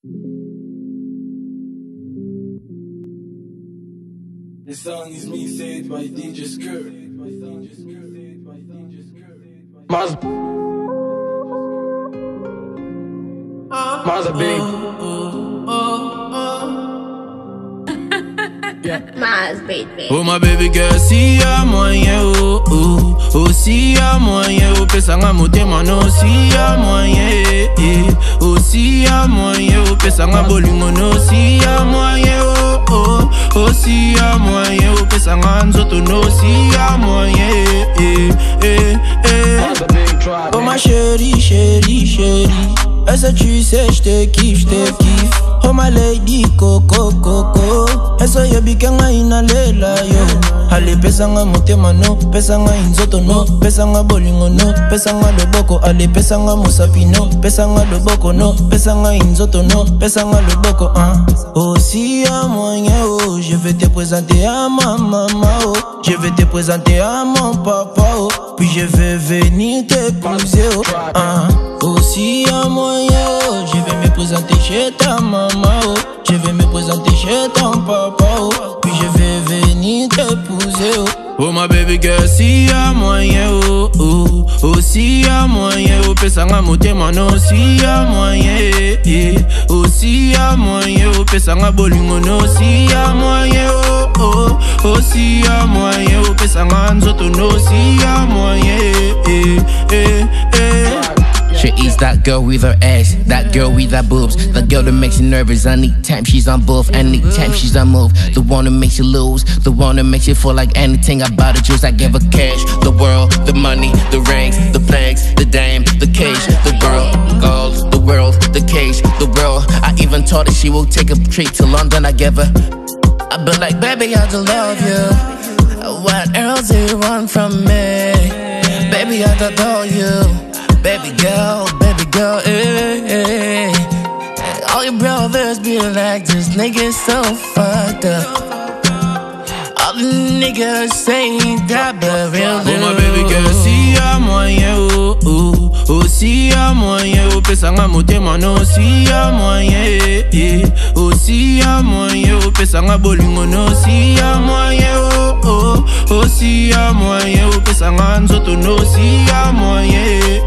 This song is me saved by DJ Skirt. Maza baby. Maz, baby. Oh my baby girl, si y'a moyen, oh oh. Oh si y'a moyen, oh pesanga motema no si y'a moyen, oh si y'a moyen, oh pesanga bolingo no si y'a moyen, oh oh. Oh si y'a moyen, oh pesanga nzoto no si y'a moyen, Oh ma chérie, chérie, chérie. Est-ce que tu sais, j'te kiffe, Oh my lady, coco, coco. Eso yo bikanga inalela yo. Ale pesanga motema no, pesanga inzoto no, pesanga bolingo no, pesanga loboko. Ale pesanga musapino, pesanga loboko no, pesanga inzoto no, pesanga loboko. Oh si y'a moyen, oh, je vais te présenter à ma maman, oh. Je vais te présenter à mon papa, oh. Puis je vais venir t'épouser, oh. Oh si y'a moyen, oh, je vais me présenter chez ta maman, oh. Je vais me présenter chez ton papa, oh. Puis je vais venir t'épouser, oh. Oh ma baby girl, si y'a moyen, oh oh. Oh si y'a moyen, oh pesanga motema no si y'a moyen, Oh si y'a moyen, oh pesanga bolingo no si y'a moyen, oh oh. Oh si y'a moyen, oh pesanga nzoto no si y'a moyen, She eats that girl with her ass, that girl with her boobs. The girl that makes you nervous, anytime she's on both, anytime she's on move. The one that makes you lose, the one that makes you feel like anything about the juice. I give her cash, the world, the money, the rings, the flags, the dame, the cage, the girl, the gold, the world, the cage, the world. I even told her she will take a trip to London. I gave her, I've been like, baby, I just love you. What else do you want from me? Baby, I adore you. Baby girl, All your brothers be like, this nigga so fucked up. All the niggas say that, but real Oh my baby girl, si y'a moyen, oh oh. Oh si y'a moyen, oh pesanga motema no si y'a moyen, Oh si y'a moyen, oh pesanga bolingo no si y'a moyen, oh oh. Oh si y'a moyen, oh pesanga nzoto no si y'a moyen,